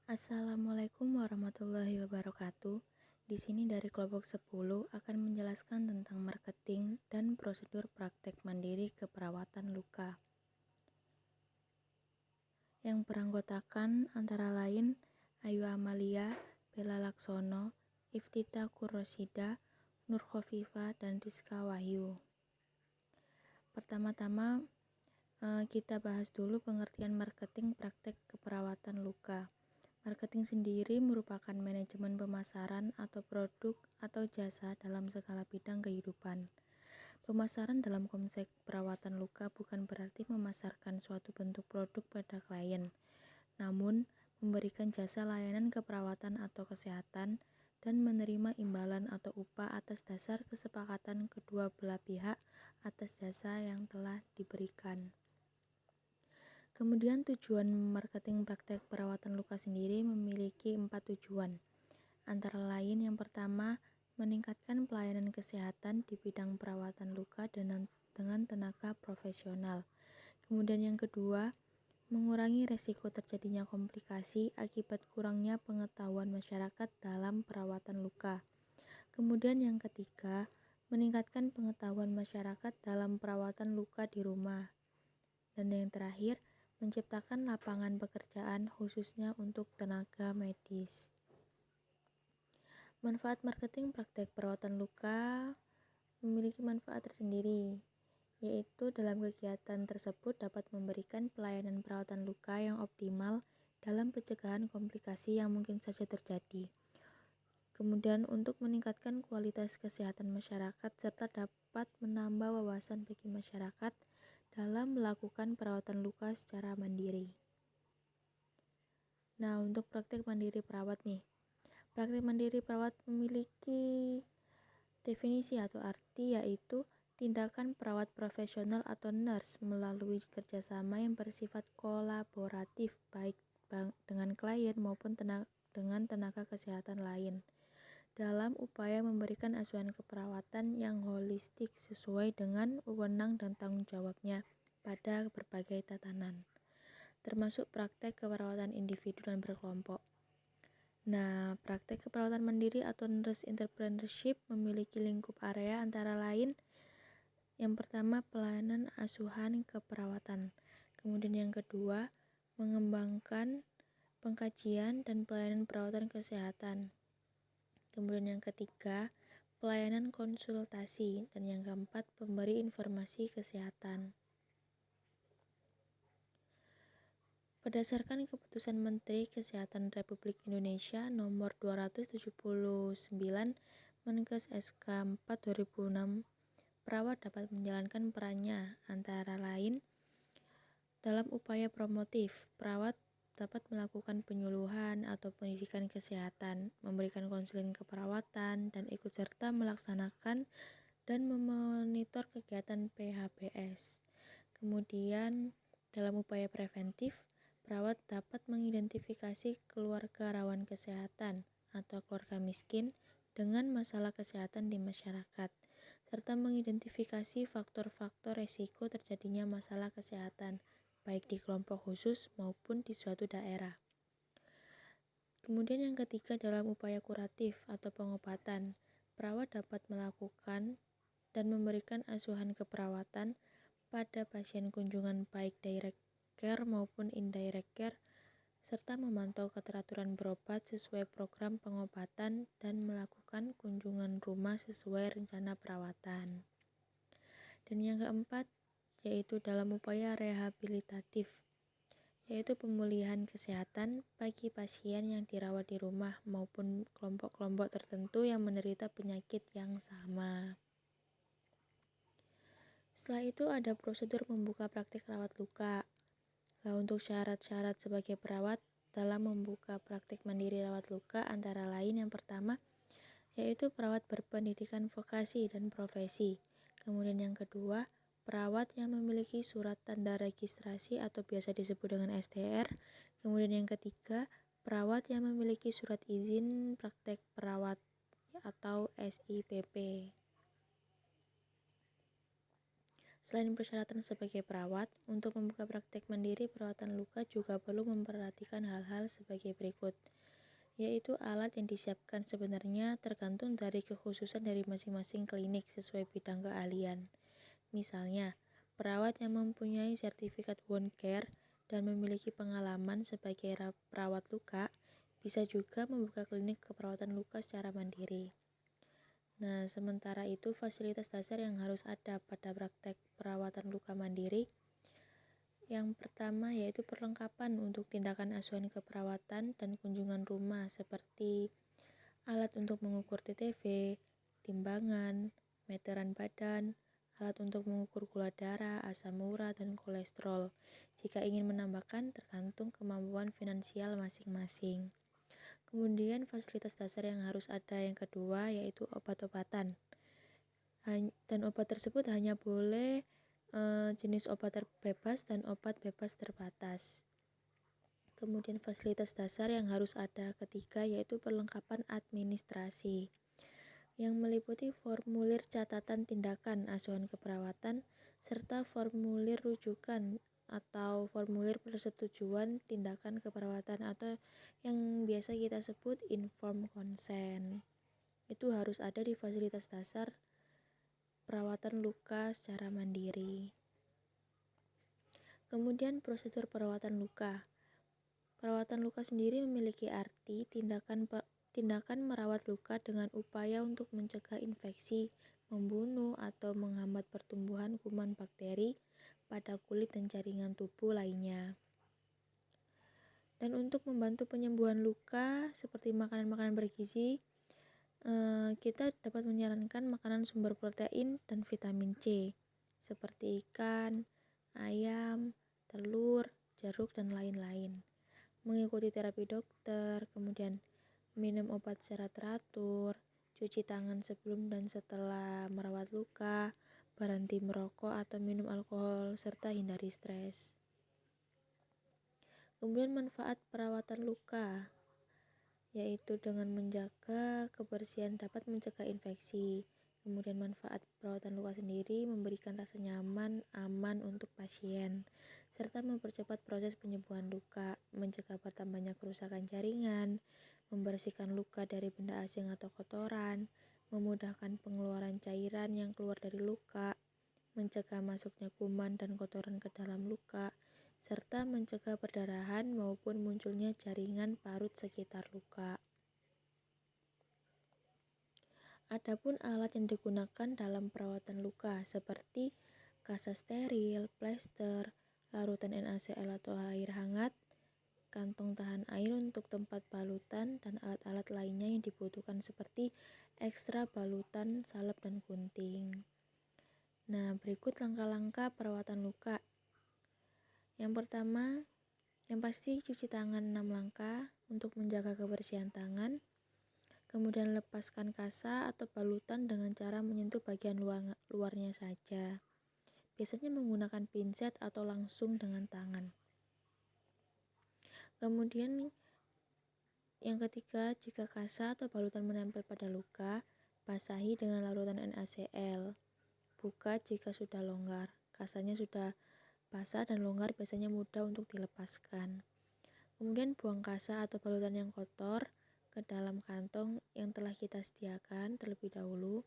Assalamualaikum warahmatullahi wabarakatuh. Di sini dari kelompok 10 akan menjelaskan tentang marketing dan prosedur praktek mandiri keperawatan luka. Yang beranggotakan antara lain Ayu Amalia, Bella Laksono, Iftita Kurrosida, Nur Khofifa, dan Rizka Wahyu. Pertama-tama kita bahas dulu pengertian marketing praktek keperawatan luka. Marketing sendiri merupakan manajemen pemasaran atau produk atau jasa dalam segala bidang kehidupan. Pemasaran dalam konsep perawatan luka bukan berarti memasarkan suatu bentuk produk pada klien, namun memberikan jasa layanan keperawatan atau kesehatan dan menerima imbalan atau upah atas dasar kesepakatan kedua belah pihak atas jasa yang telah diberikan. Kemudian tujuan marketing praktek perawatan luka sendiri memiliki 4 tujuan. Antara lain yang pertama, meningkatkan pelayanan kesehatan di bidang perawatan luka dengan tenaga profesional. Kemudian yang kedua, mengurangi resiko terjadinya komplikasi akibat kurangnya pengetahuan masyarakat dalam perawatan luka. Kemudian yang ketiga, meningkatkan pengetahuan masyarakat dalam perawatan luka di rumah. Dan yang terakhir, menciptakan lapangan pekerjaan khususnya untuk tenaga medis. Manfaat marketing praktek perawatan luka memiliki manfaat tersendiri, yaitu dalam kegiatan tersebut dapat memberikan pelayanan perawatan luka yang optimal dalam pencegahan komplikasi yang mungkin saja terjadi. Kemudian untuk meningkatkan kualitas kesehatan masyarakat serta dapat menambah wawasan bagi masyarakat dalam melakukan perawatan luka secara mandiri. Nah, untuk praktek mandiri perawat nih. Praktek mandiri perawat memiliki definisi atau arti yaitu tindakan perawat profesional atau nurse melalui kerjasama yang bersifat kolaboratif baik dengan klien maupun dengan tenaga kesehatan lain dalam upaya memberikan asuhan keperawatan yang holistik sesuai dengan wewenang dan tanggung jawabnya pada berbagai tatanan, termasuk praktek keperawatan individu dan berkelompok. Nah, praktek keperawatan mandiri atau nurse entrepreneurship memiliki lingkup area antara lain yang pertama pelayanan asuhan keperawatan, kemudian yang kedua mengembangkan pengkajian dan pelayanan perawatan kesehatan. Kemudian yang ketiga, pelayanan konsultasi, dan yang keempat, pemberi informasi kesehatan. Berdasarkan Keputusan Menteri Kesehatan Republik Indonesia Nomor 279 Menkes SK 4 2006, perawat dapat menjalankan perannya antara lain dalam upaya promotif. Perawat dapat melakukan penyuluhan atau pendidikan kesehatan, memberikan konseling keperawatan, dan ikut serta melaksanakan dan memonitor kegiatan PHBS. Kemudian, dalam upaya preventif, perawat dapat mengidentifikasi keluarga rawan kesehatan atau keluarga miskin dengan masalah kesehatan di masyarakat, serta mengidentifikasi faktor-faktor resiko terjadinya masalah kesehatan, baik di kelompok khusus maupun di suatu daerah. Kemudian yang ketiga dalam upaya kuratif atau pengobatan, perawat dapat melakukan dan memberikan asuhan keperawatan pada pasien kunjungan baik direct care maupun indirect care, serta memantau keteraturan berobat sesuai program pengobatan dan melakukan kunjungan rumah sesuai rencana perawatan. Dan yang keempat, yaitu dalam upaya rehabilitatif, yaitu pemulihan kesehatan bagi pasien yang dirawat di rumah maupun kelompok-kelompok tertentu yang menderita penyakit yang sama. Setelah itu ada prosedur membuka praktik rawat luka. Nah, untuk syarat-syarat sebagai perawat dalam membuka praktik mandiri rawat luka antara lain yang pertama, yaitu perawat berpendidikan vokasi dan profesi. Kemudian yang kedua, perawat yang memiliki surat tanda registrasi atau biasa disebut dengan STR. Kemudian yang ketiga, perawat yang memiliki surat izin praktek perawat atau SIPP. Selain persyaratan sebagai perawat, untuk membuka praktek mandiri perawatan luka juga perlu memperhatikan hal-hal sebagai berikut, yaitu alat yang disiapkan sebenarnya tergantung dari kekhususan dari masing-masing klinik sesuai bidang keahlian. Misalnya, perawat yang mempunyai sertifikat wound care dan memiliki pengalaman sebagai perawat luka bisa juga membuka klinik keperawatan luka secara mandiri. Nah, sementara itu fasilitas dasar yang harus ada pada praktek perawatan luka mandiri yang pertama yaitu perlengkapan untuk tindakan asuhan keperawatan dan kunjungan rumah seperti alat untuk mengukur TTV, timbangan, meteran badan, alat untuk mengukur gula darah, asam urat, dan kolesterol. Jika ingin menambahkan tergantung kemampuan finansial masing-masing. Kemudian fasilitas dasar yang harus ada yang kedua yaitu obat-obatan. Dan obat tersebut hanya boleh jenis obat bebas dan obat bebas terbatas. Kemudian fasilitas dasar yang harus ada ketiga yaitu perlengkapan administrasi yang meliputi formulir catatan tindakan asuhan keperawatan serta formulir rujukan atau formulir persetujuan tindakan keperawatan atau yang biasa kita sebut informed consent. Itu harus ada di fasilitas dasar perawatan luka secara mandiri. Kemudian prosedur perawatan luka. Perawatan luka sendiri memiliki arti tindakan merawat luka dengan upaya untuk mencegah infeksi, membunuh atau menghambat pertumbuhan kuman bakteri pada kulit dan jaringan tubuh lainnya. Dan untuk membantu penyembuhan luka seperti makanan-makanan bergizi, kita dapat menyarankan makanan sumber protein dan vitamin C seperti ikan, ayam, telur, jeruk, dan lain-lain. Mengikuti terapi dokter, kemudian minum obat secara teratur, cuci tangan sebelum dan setelah merawat luka, berhenti merokok atau minum alkohol, serta hindari stres. Kemudian manfaat perawatan luka, yaitu dengan menjaga kebersihan dapat mencegah infeksi. Kemudian manfaat perawatan luka sendiri memberikan rasa nyaman, aman untuk pasien, serta mempercepat proses penyembuhan luka, mencegah bertambahnya kerusakan jaringan, membersihkan luka dari benda asing atau kotoran, memudahkan pengeluaran cairan yang keluar dari luka, mencegah masuknya kuman dan kotoran ke dalam luka, serta mencegah perdarahan maupun munculnya jaringan parut sekitar luka. Adapun alat yang digunakan dalam perawatan luka seperti kasa steril, plester, larutan NaCl atau air hangat, kantong tahan air untuk tempat balutan, dan alat-alat lainnya yang dibutuhkan seperti ekstra balutan, salep, dan gunting. Nah, berikut langkah-langkah perawatan luka. Yang pertama, yang pasti cuci tangan 6 langkah untuk menjaga kebersihan tangan. Kemudian lepaskan kasa atau balutan dengan cara menyentuh bagian luarnya saja. Biasanya menggunakan pinset atau langsung dengan tangan. Kemudian yang ketiga, jika kasa atau balutan menempel pada luka, basahi dengan larutan NaCl. Buka jika sudah longgar. Kasanya sudah basah dan longgar biasanya mudah untuk dilepaskan. Kemudian buang kasa atau balutan yang kotor ke dalam kantong yang telah kita sediakan terlebih dahulu.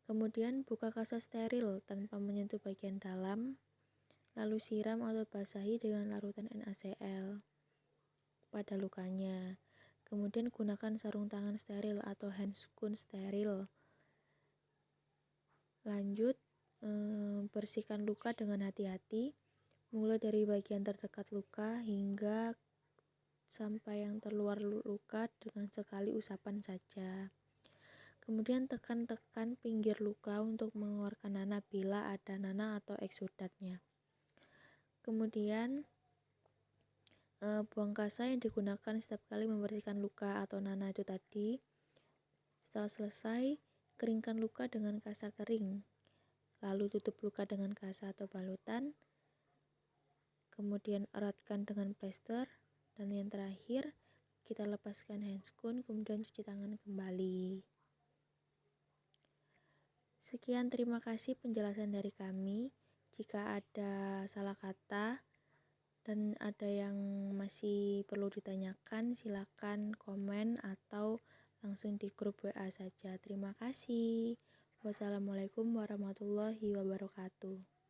Kemudian buka kasa steril tanpa menyentuh bagian dalam, lalu siram atau basahi dengan larutan NaCl pada lukanya. Kemudian gunakan sarung tangan steril atau handscoon steril. Lanjut, bersihkan luka dengan hati-hati, mulai dari bagian terdekat luka hingga sampai yang terluar luka dengan sekali usapan saja. Kemudian tekan-tekan pinggir luka untuk mengeluarkan nanah bila ada nanah atau eksudatnya. Kemudian buang kasa yang digunakan setiap kali membersihkan luka atau nanah itu tadi. Setelah selesai, keringkan luka dengan kasa kering. Lalu tutup luka dengan kasa atau balutan. Kemudian eratkan dengan plester. Dan yang terakhir, kita lepaskan handscoon, kemudian cuci tangan kembali. Sekian, terima kasih penjelasan dari kami. Jika ada salah kata dan ada yang masih perlu ditanyakan, silakan komen atau langsung di grup WA saja. Terima kasih. Wassalamualaikum warahmatullahi wabarakatuh.